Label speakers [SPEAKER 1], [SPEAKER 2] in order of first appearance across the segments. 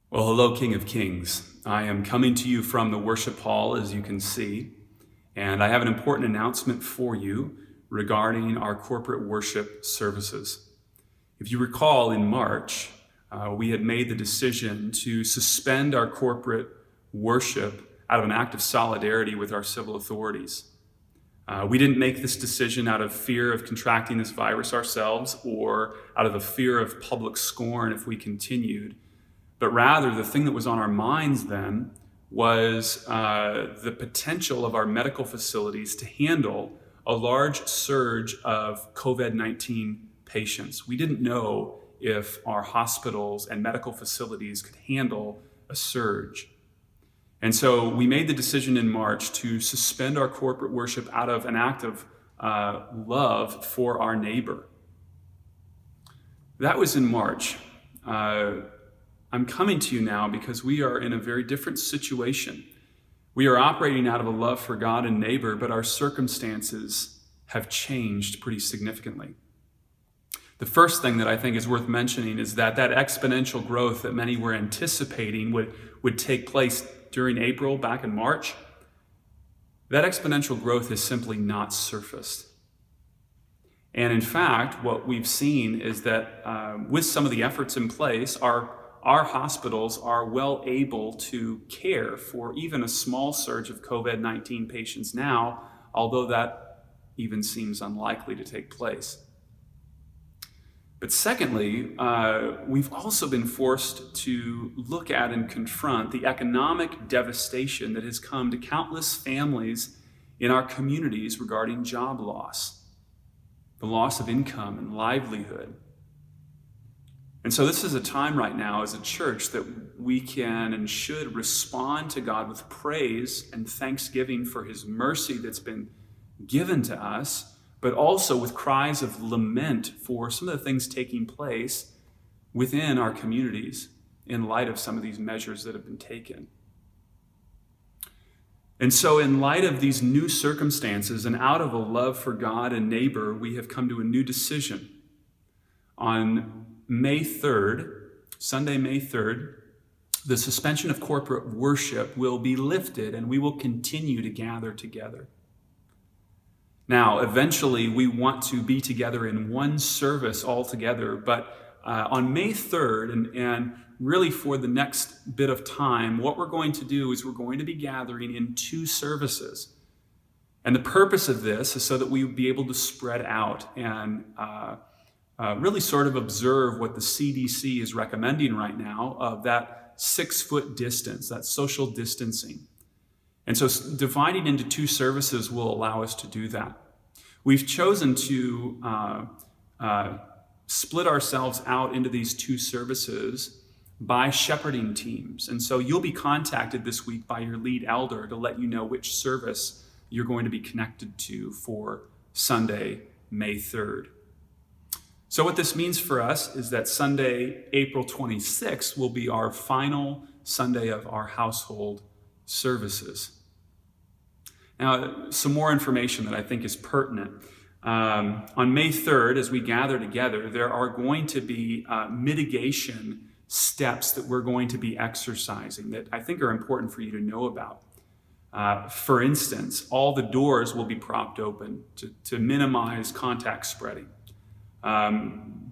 [SPEAKER 1] Well, hello, King of Kings. I am coming to you from the worship hall, as you can see, and I have an important announcement for you regarding our corporate worship services. If you recall, in March, we had made the decision to suspend our corporate worship out of an act of solidarity with our civil authorities. We didn't make this decision out of fear of contracting this virus ourselves or out of a fear of public scorn if we continued. But rather, the thing that was on our minds then was the potential of our medical facilities to handle a large surge of COVID-19 patients. We didn't know if our hospitals and medical facilities could handle a surge. And so we made the decision in March to suspend our corporate worship out of an act of love for our neighbor. That was in March. I'm coming to you now because we are in a very different situation. We are operating out of a love for God and neighbor, but our circumstances have changed pretty significantly. The first thing that I think is worth mentioning is that exponential growth that many were anticipating would take place during April, back in March, that exponential growth has simply not surfaced. And in fact, what we've seen is that with some of the efforts in place, our hospitals are well able to care for even a small surge of COVID-19 patients now, although that even seems unlikely to take place. But secondly, we've also been forced to look at and confront the economic devastation that has come to countless families in our communities regarding job loss, the loss of income and livelihood. And so this is a time right now as a church that we can and should respond to God with praise and thanksgiving for his mercy that's been given to us, but also with cries of lament for some of the things taking place within our communities in light of some of these measures that have been taken. And so in light of these new circumstances and out of a love for God and neighbor, we have come to a new decision. On May 3rd, Sunday, May 3rd, the suspension of corporate worship will be lifted and we will continue to gather together. Now, eventually, we want to be together in one service all together, but on May 3rd, and really for the next bit of time, what we're going to do is we're going to be gathering in two services. And the purpose of this is so that we would be able to spread out and really sort of observe what the CDC is recommending right now of that 6-foot distance, that social distancing. And so dividing into two services will allow us to do that. We've chosen to split ourselves out into these two services by shepherding teams. And so you'll be contacted this week by your lead elder to let you know which service you're going to be connected to for Sunday, May 3rd. So what this means for us is that Sunday, April 26th will be our final Sunday of our household services. Now, some more information that I think is pertinent. On May 3rd, as we gather together, there are going to be mitigation steps that we're going to be exercising that I think are important for you to know about. For instance, all the doors will be propped open to minimize contact spreading.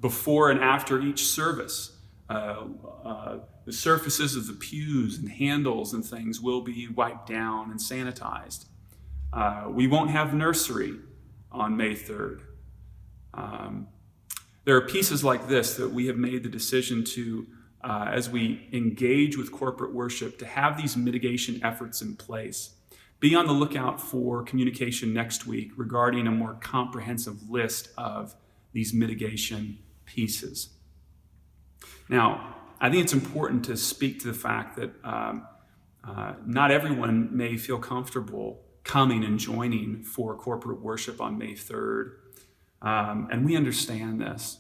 [SPEAKER 1] Before and after each service, the surfaces of the pews and handles and things will be wiped down and sanitized. We won't have nursery on May 3rd. There are pieces like this that we have made the decision to, as we engage with corporate worship, to have these mitigation efforts in place. Be on the lookout for communication next week regarding a more comprehensive list of these mitigation pieces. Now, I think it's important to speak to the fact that not everyone may feel comfortable coming and joining for corporate worship on May 3rd. And we understand this.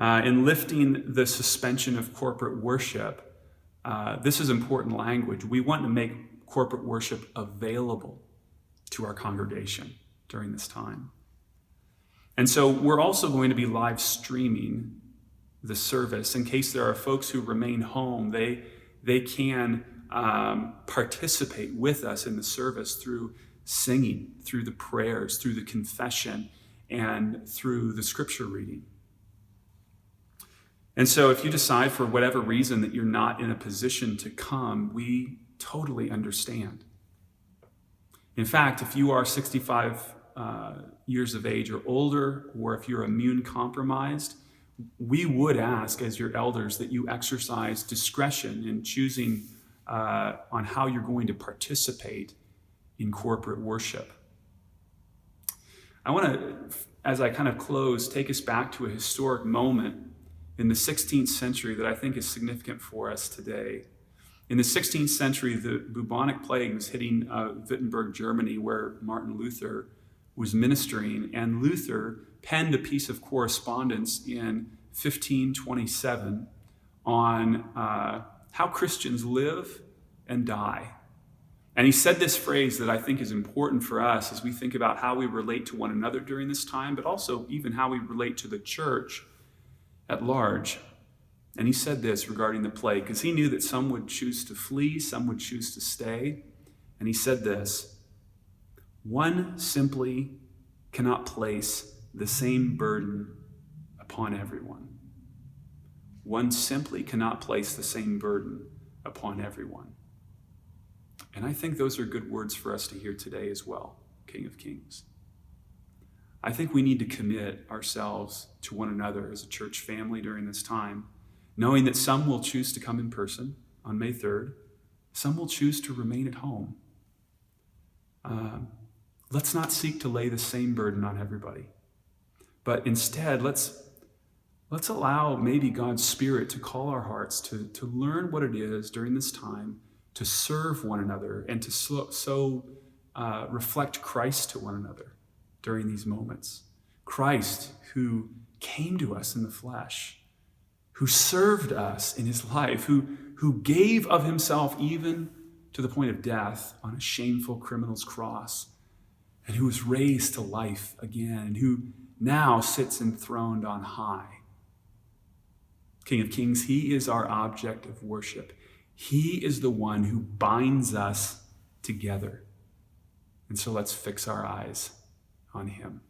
[SPEAKER 1] In lifting the suspension of corporate worship, this is important language. We want to make corporate worship available to our congregation during this time. And so we're also going to be live streaming the service in case there are folks who remain home. They they can participate with us in the service through singing, through the prayers, through the confession, and through the scripture reading. And so if you decide for whatever reason that you're not in a position to come, we totally understand. In fact, if you are 65 years of age or older, or if you're immune compromised, we would ask as your elders that you exercise discretion in choosing on how you're going to participate in corporate worship. I want to, as I kind of close, take us back to a historic moment in the 16th century that I think is significant for us today. In the 16th century, the bubonic plague was hitting Wittenberg, Germany, where Martin Luther was ministering, and Luther penned a piece of correspondence in 1527 on how Christians live and die. And he said this phrase that I think is important for us as we think about how we relate to one another during this time, but also even how we relate to the church at large. And he said this regarding the plague, because he knew that some would choose to flee, some would choose to stay. And he said this: one simply cannot place the same burden upon everyone. One simply cannot place the same burden upon everyone. And I think those are good words for us to hear today as well, King of Kings. I think we need to commit ourselves to one another as a church family during this time, knowing that some will choose to come in person on May 3rd, some will choose to remain at home. Let's not seek to lay the same burden on everybody, but instead let's allow maybe God's Spirit to call our hearts to learn what it is during this time to serve one another and to so reflect Christ to one another during these moments. Christ, who came to us in the flesh, who served us in his life, who gave of himself even to the point of death on a shameful criminal's cross, and who was raised to life again, and who now sits enthroned on high. King of Kings, he is our object of worship. He is the one who binds us together. And so let's fix our eyes on him.